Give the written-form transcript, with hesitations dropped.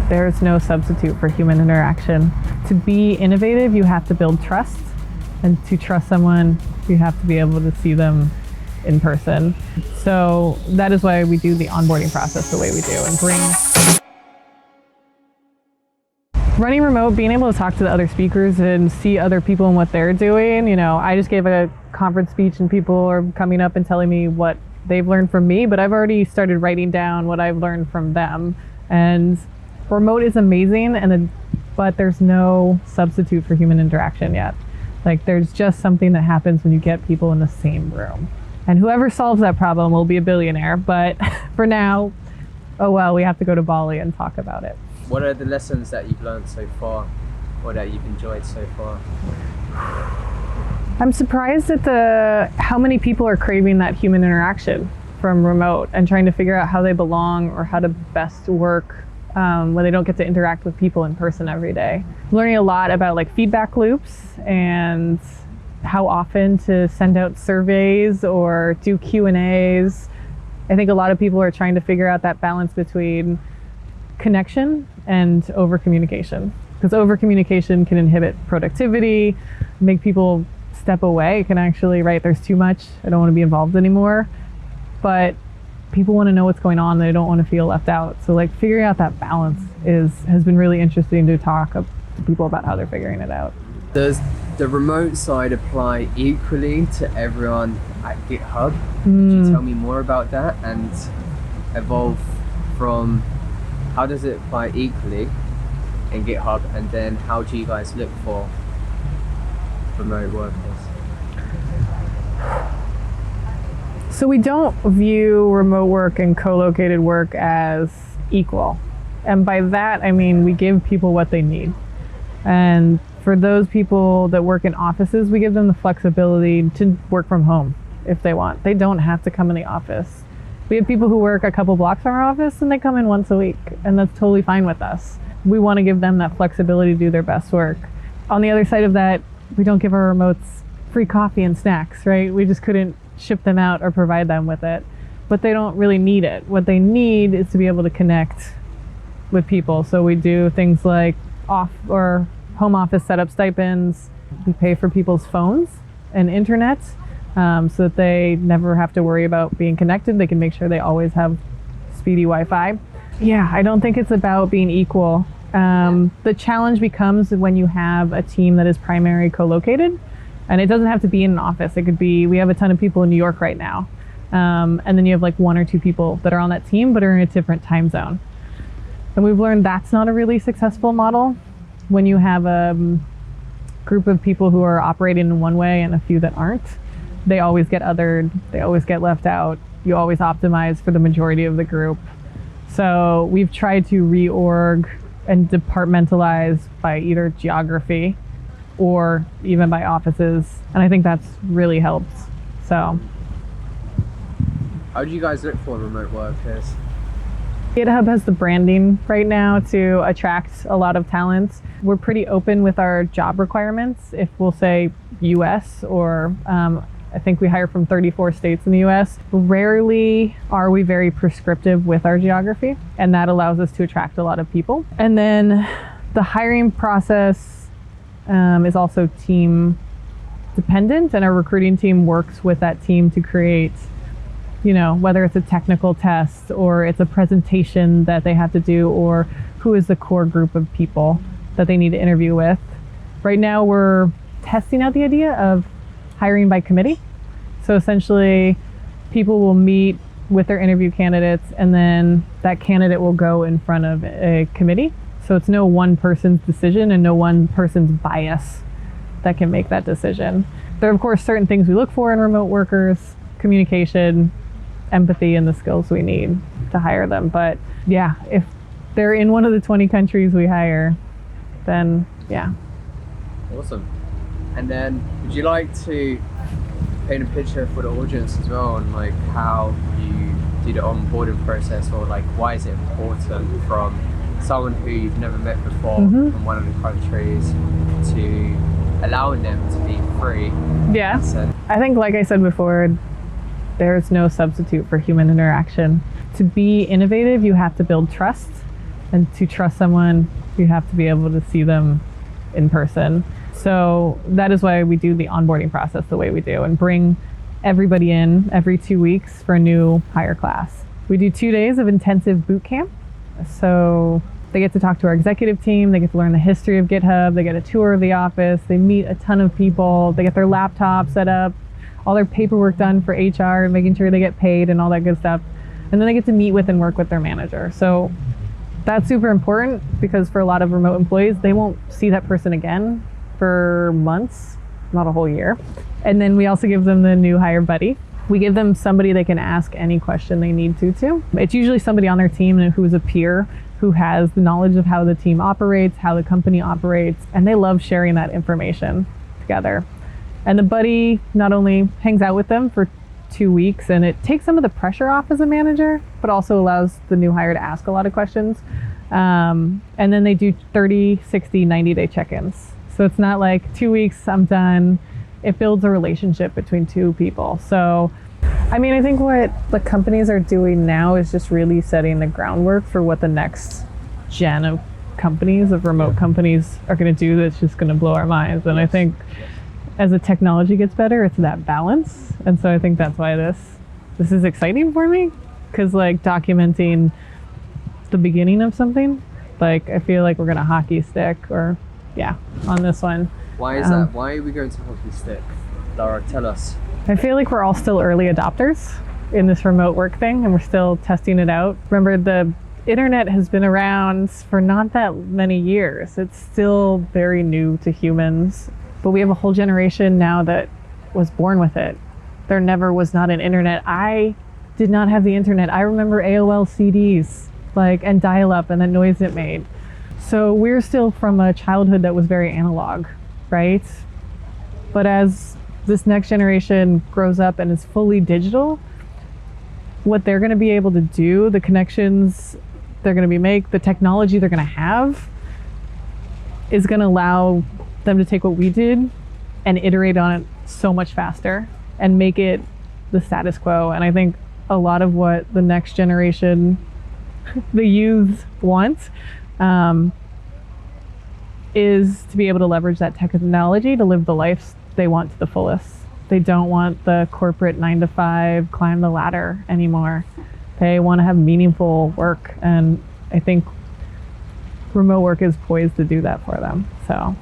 There's no substitute for human interaction. To be innovative, you have to build trust. And to trust someone, you have to be able to see them in person. So that is why we do the onboarding process the way we do and running remote, being able to talk to the other speakers and see other people and what they're doing. I just gave a conference speech and people are coming up and telling me what they've learned from me, but I've already started writing down what I've learned from them. And remote is amazing, but there's no substitute for human interaction yet. Like, there's just something that happens when you get people in the same room. And whoever solves that problem will be a billionaire. But for now, oh well, we have to go to Bali and talk about it. What are the lessons that you've learned so far, or that you've enjoyed so far? I'm surprised at how many people are craving that human interaction from remote and trying to figure out how they belong or how to best work when they don't get to interact with people in person every day. I'm learning a lot about like feedback loops and how often to send out surveys or do Q&As. I think a lot of people are trying to figure out that balance between connection and over-communication, because over-communication can inhibit productivity, make people step away. It can actually, there's too much, I don't want to be involved anymore. But people want to know what's going on, they don't want to feel left out. So figuring out that balance has been really interesting to talk to people about how they're figuring it out. Does the remote side apply equally to everyone at GitHub? Could you tell me more about that and evolve from how does it apply equally in GitHub, and then how do you guys look for remote workers? So we don't view remote work and co-located work as equal. And by that, I mean, we give people what they need. And for those people that work in offices, we give them the flexibility to work from home if they want. They don't have to come in the office. We have people who work a couple blocks from our office and they come in once a week, and that's totally fine with us. We want to give them that flexibility to do their best work. On the other side of that, we don't give our remotes free coffee and snacks, right? We just couldn't ship them out or provide them with it, but they don't really need it. What they need is to be able to connect with people. So we do things like off or home office setup stipends. We pay for people's phones and internet so that they never have to worry about being connected. They can make sure they always have speedy Wi-Fi. Yeah, I don't think it's about being equal. The challenge becomes when you have a team that is primary co-located. And it doesn't have to be in an office. It could be, we have a ton of people in New York right now. And then you have one or two people that are on that team, but are in a different time zone. And we've learned that's not a really successful model. When you have a group of people who are operating in one way and a few that aren't, they always get othered, they always get left out. You always optimize for the majority of the group. So we've tried to reorg and departmentalize by either geography or even by offices, and I think that's really helped. So how do you guys look for remote workers? GitHub has the branding right now to attract a lot of talent. We're pretty open with our job requirements. If we'll say US or I think we hire from 34 states in the US. Rarely are we very prescriptive with our geography, and that allows us to attract a lot of people. And then the hiring process is also team dependent, and our recruiting team works with that team to create, whether it's a technical test or it's a presentation that they have to do, or who is the core group of people that they need to interview with. Right now we're testing out the idea of hiring by committee. So essentially people will meet with their interview candidates, and then that candidate will go in front of a committee. So it's no one person's decision and no one person's bias that can make that decision. There are, of course, certain things we look for in remote workers: communication, empathy, and the skills we need to hire them. But yeah, if they're in one of the 20 countries we hire, then yeah. Awesome. And then would you like to paint a picture for the audience as well on how you do the onboarding process, or why is it important from someone who you've never met before from one of the countries to allowing them to be free? Yeah, I think, like I said before, there's no substitute for human interaction. To be innovative, you have to build trust. And to trust someone, you have to be able to see them in person. So that is why we do the onboarding process the way we do and bring everybody in every 2 weeks for a new hire class. We do 2 days of intensive boot camp. So they get to talk to our executive team, they get to learn the history of GitHub, they get a tour of the office, they meet a ton of people, they get their laptop set up, all their paperwork done for HR and making sure they get paid and all that good stuff. And then they get to meet with and work with their manager. So that's super important because for a lot of remote employees, they won't see that person again for months, not a whole year. And then we also give them the new hire buddy. We give them somebody they can ask any question they need to. It's usually somebody on their team who is a peer who has the knowledge of how the team operates, how the company operates, and they love sharing that information together. And the buddy not only hangs out with them for 2 weeks and it takes some of the pressure off as a manager, but also allows the new hire to ask a lot of questions. And then they do 30, 60, 90-day check-ins. So it's not like 2 weeks, I'm done. It builds a relationship between two people. So, I mean, I think what the companies are doing now is just really setting the groundwork for what the next gen of companies, of remote companies, are going to do that's just going to blow our minds. And I think as the technology gets better, it's that balance. And so I think that's why this is exciting for me, because like documenting the beginning of something, like I feel like we're going to hockey stick on this one. Why is that? Why are we going to hockey stick? Lara, tell us. I feel like we're all still early adopters in this remote work thing, and we're still testing it out. Remember, the internet has been around for not that many years. It's still very new to humans, but we have a whole generation now that was born with it. There never was not an internet. I did not have the internet. I remember AOL CDs, and dial-up and the noise it made. So we're still from a childhood that was very analog, right? But as this next generation grows up and is fully digital, what they're going to be able to do, the connections they're going to make, the technology they're going to have is going to allow them to take what we did and iterate on it so much faster and make it the status quo. And I think a lot of what the next generation, the youth want, is to be able to leverage that technology to live the life they want to the fullest. They don't want the corporate 9-to-5 climb the ladder anymore. They want to have meaningful work, and I think remote work is poised to do that for them. So